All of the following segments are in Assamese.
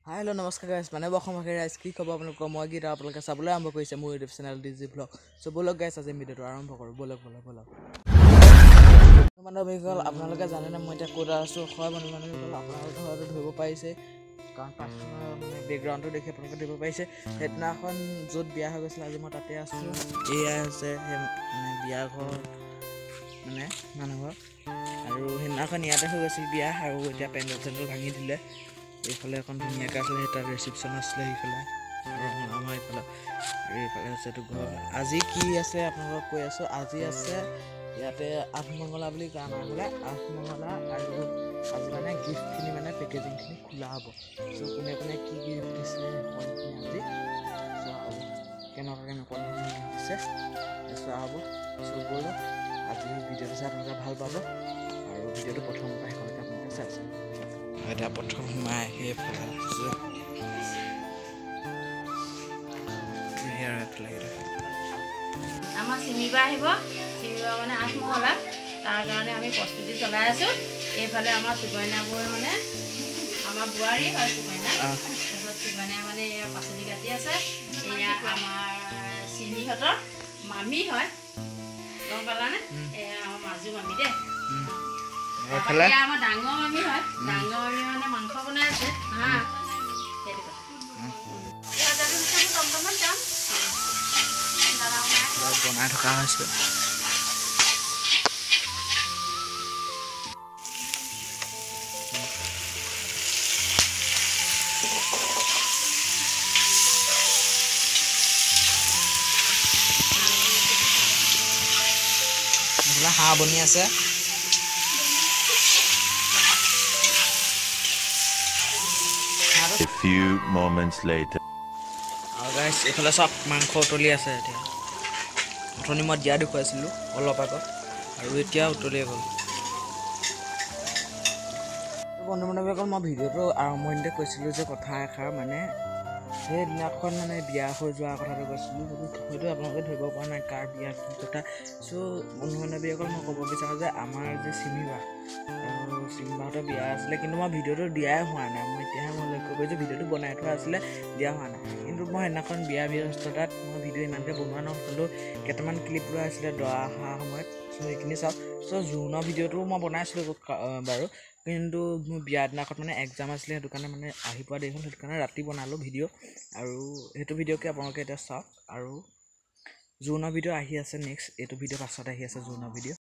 हेलो नमस्कार गाइस माने बखम गाइस की खबर आपलोक মই গীতা आपलोक চাবলৈ আৰম্ভ কৰিছে মোৰ ইউটিউব চেনেল ডিজি ব্লগ সো বলক গাইস আজি ভিডিওটো আৰম্ভ কৰো বলক মানে বেগল আপোনালোকে জানে না মই এটা কোডা আছো হয় মানে আপোনালোকে হয়তো ধৰিব পাইছে কাৰণ মানে বেকগ্ৰাউণ্ডটো দেখি আপোনালোকে ধৰিব পাইছে হেতনাখন যত বিয়া হৈ গৈছিল আজি মই তাতে আছো এয়া আছে মানে বিয়া ঘৰ মানে মানুহৰ আৰু হেতনাখন ইয়াতে হৈ গৈছিল বিয়া আৰু এতিয়া পেণ্ডেল ভাঙি দিলে এইফালে এখন ধুনীয়া কাছে এটা ৰিসেপশন আছে এইফালে আমাৰ এইফালে আছে তো ঘৰ আজি কি আছে আপোনালোকক কৈ আছো আজি আছে ইয়াতে আঠমঙ্গলা বুলি গান আছে আঠমঙ্গলা আৰু আজি মানে গিফট খিনি মানে পেকেজিং খিনি খোলা হ'ব সো কোনে কোনে কি গিফট দিছে আজি সো কেনেকুৱা দিছে সো হ'ব সো বলো আজি ভিডিওটো চাই আপোনালোকে ভাল পাব আৰু ভিডিওটো প্ৰথম পৰা শেষলৈকে আপোনালোকে চাই এটা প্ৰথম মাই হে ফটো হিয়াৰ প্লেয়াৰ আমাৰ সিমিবা আহিব সিমিবা মানে আঠমহলা তাৰ কাৰণে আমি প্ৰস্তুতি চলাই আছো এইফালে আমাৰ সুকন্যাবোৰ মানে আমাৰ বুৱাৰী হয় সুকন্যা মানে এয়া পাচলি কাটি আছে এয়া আমাৰ সিমিহঁতৰ মামী হয় গম পালানে এয়া আমাৰ মাজু মামী দে এফালে আমাৰ ডাঙৰ মামী হয় ডাঙৰ মামী মানে মাংস বনাই আছে হা সেইটো এয়া যাবি আমি টমটমত যাম বনাই থকা হৈছে হাঁহ বনি আছে A few moments later. Guys, এইফালে সব মাংস উতলি আছে এতিয়া অথনি মই দিয়া দেখুৱাইছিলো অলপ আগত আৰু এতিয়া উতলি গ'ল বন্ধু বান্ধৱীসকল মই ভিডিওটো আৰম্ভণিতে কৈছিলো যে কথা এষাৰ মানে সেই দিনাখন মানে বিয়া হৈ যোৱা কথাটো কৈছিলো হয়তো আপোনালোকে ধৰিব পৰা নাই কাৰ বিয়া কি কথা সো বন্ধু বান্ধৱীসকল মই ক'ব বিচাৰোঁ যে আমাৰ যে সিমিবা আৰু সিমিবাহঁতৰ বিয়া আছিলে কিন্তু মই ভিডিওটো দিয়াই হোৱা নাই মই এতিয়াহে মই লক্ষ্য কৰিছোঁ ভিডিওটো বনাই থোৱা আছিলে দিয়া হোৱা নাই কিন্তু মই সেইদিনাখন বিয়া ব্যস্ততাত মই ভিডিঅ' ইমানকৈ বনোৱা নহ'লেও কেইটামান ক্লিপ লোৱা আছিলে দৰা অহা সময়ত চ' সেইখিনি চাওক চ' জোৰোণৰ ভিডিঅ'টো মই বনাইছিলোঁ বাৰু কিন্তু মোৰ বিয়া দিনাখন মানে এক্সাম আছিলে সেইটো কাৰণে মানে আহি পোৱা দেৰি হ'ল সেইটো কাৰণে ৰাতি বনালোঁ ভিডিঅ' আৰু সেইটো ভিডিঅ'কে আপোনালোকে এতিয়া চাওক আৰু জোৰোণৰ ভিডিঅ' আহি আছে নেক্সট এইটো ভিডিঅ' পাছত আহি আছে জোৰোণৰ ভিডিঅ'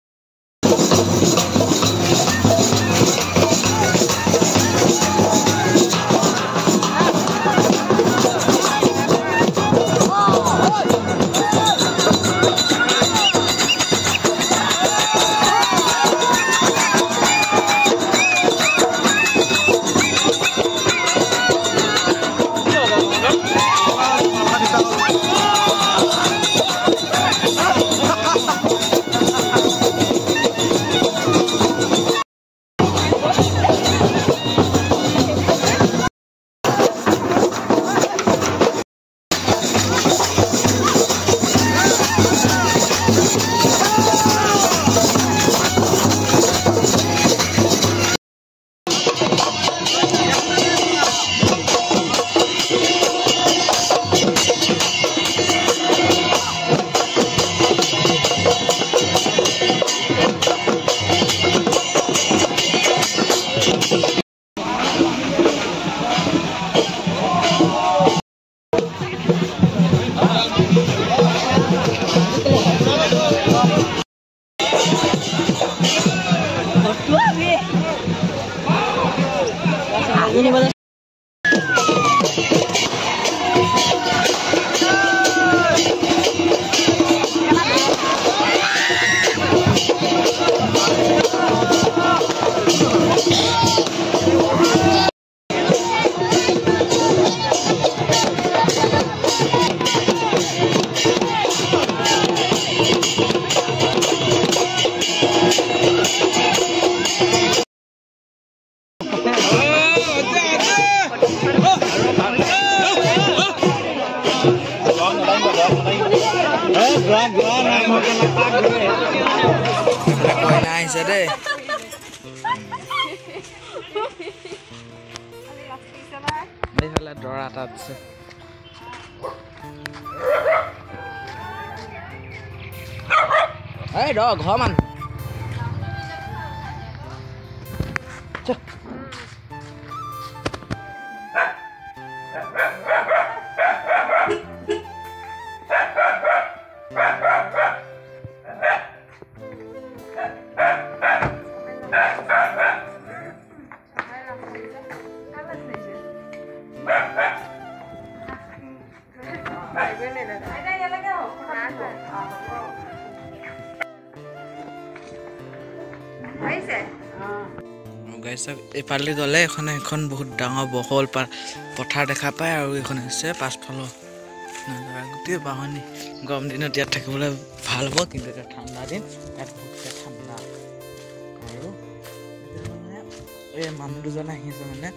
Nice deh. এইফালে দৰা তাত আছে এই ৰ ঘৰ মানুহ এইফালে গ'লে এখন বহুত ডাঙৰ বহল পথাৰ দেখা পায় আৰু এইখন হৈছে পাছফালৰ গোটেই বাহনি গৰম দিনত ইয়াত থাকিবলৈ ভাল হ'ব কিন্তু এতিয়া ঠাণ্ডা দিন ইয়াত বহুতকৈ ঠাণ্ডা আৰু মানে এই মানুহ দুজন আহি আছে মানে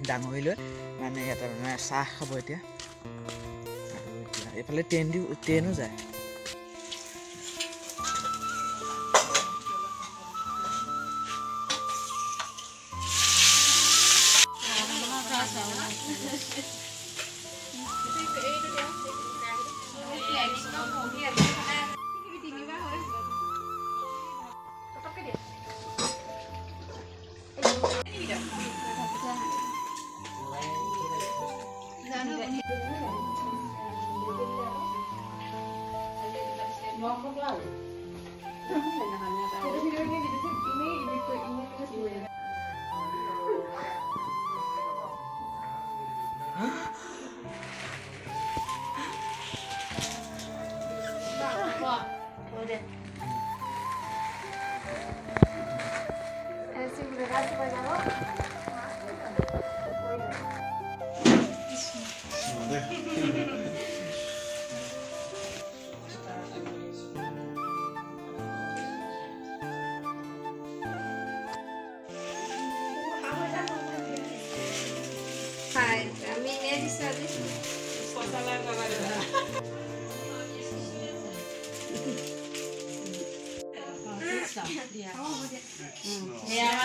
ডাঙৰি লৈ মানে ইয়াতে মানে চাহ খাব এতিয়া এইফালে ট্ৰেইনো যায়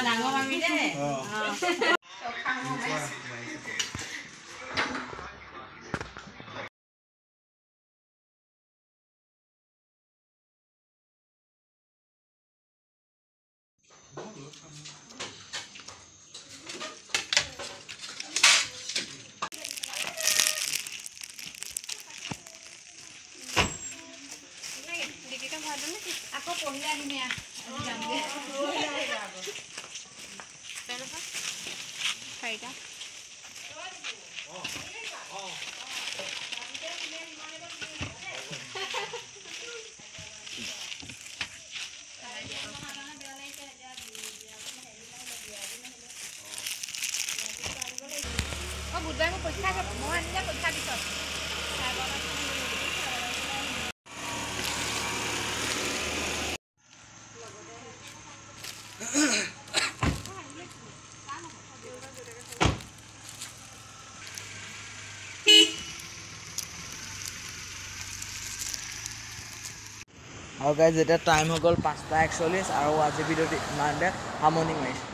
ডাঙৰ মামি দে আকৌ পঢ়িলে আহিমে চাৰিটা বুধবাৰে মোৰ পৰীক্ষা আছে মই আনিলে পৰীক্ষাৰ পিছত আৰু গাইজ এতিয়া টাইম হৈ গ'ল 5:41 আৰু আজি ভিডিঅ'টো ইমানতে সামৰণি মাৰিছোঁ।